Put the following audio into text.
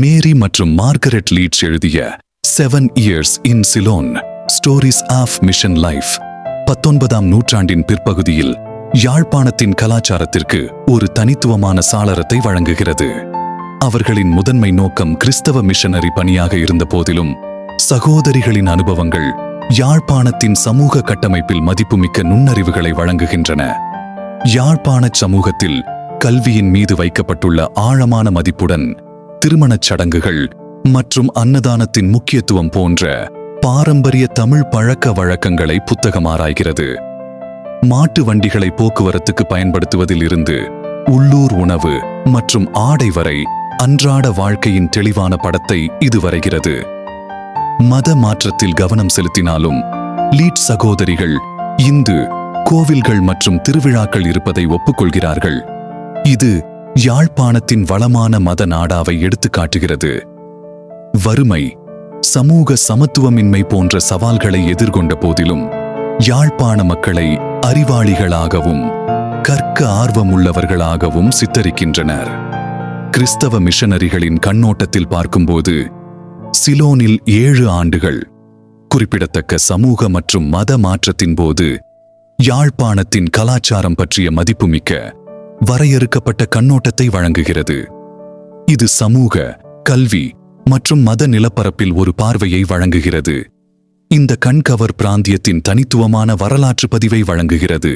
மேரி மற்றும் Margaret leads எழுதிய 7 Years in Ceylon stories of mission life 19ஆம் நூற்றாண்டின் பிற்பகுதியில் யாழ்ப்பாணத்தின் கலாச்சாரத்திற்கு ஒரு தனித்துவமான சாளரத்தை வழங்குகிறது. அவர்களின் முதன்மை நோக்கம் கிறிஸ்தவ மிஷனரி பணியாக இருந்த போதிலும் சகோதரிகளின் அனுபவங்கள் யாழ்ப்பாணத்தின் சமூக கட்டமைப்பில் மதிப்புமிக்க நுண்ணறிவுகளை வழங்குகின்றன. யாழ்ப்பாணச் சமூகத்தில் கல்வியின் மீது வைக்கப்பட்டுள்ள ஆழமான மதிப்புடன் திருமணச் சடங்குகள் மற்றும் அன்னதானத்தின் முக்கியத்துவம் போன்ற பாரம்பரிய தமிழ் பழக்க வழக்கங்களை புத்தகம் ஆராய்கிறது. மாட்டு வண்டிகளை போக்குவரத்துக்கு பயன்படுத்துவதில் இருந்து உள்ளூர் உணவு மற்றும் ஆடை வரை அன்றாட வாழ்க்கையின் தெளிவான படத்தை இது வரைகிறது. மத மாற்றத்தில் கவனம் செலுத்தினாலும் லீட்ஸ் சகோதரிகள் இந்து கோவில்கள் மற்றும் திருவிழாக்கள் இருப்பதை ஒப்புக்கொள்கிறார்கள். இது யாழ்ப்பாணத்தின் வளமான மத நாடாவை எடுத்துக்காட்டுகிறது. வறுமை, சமூக சமத்துவமின்மை போன்ற சவால்களை எதிர்கொண்ட போதிலும் யாழ்ப்பாண மக்களை அறிவாளிகளாகவும் கற்க ஆர்வமுள்ளவர்களாகவும் சித்தரிக்கின்றனர். கிறிஸ்தவ மிஷனரிகளின் கண்ணோட்டத்தில் பார்க்கும்போது சிலோனில் 7 ஆண்டுகள் குறிப்பிடத்தக்க சமூக மற்றும் மத மாற்றத்தின் போது யாழ்ப்பாணத்தின் கலாச்சாரம் பற்றிய மதிப்புமிக்க வரையறுக்கப்பட்ட கண்ணோட்டத்தை வழங்குகிறது. இது சமூக, கல்வி மற்றும் மத நிலப்பரப்பில் ஒரு பார்வையை வழங்குகிறது. இந்த கண்கவர் பிராந்தியத்தின் தனித்துவமான வரலாற்று பதிவை வழங்குகிறது.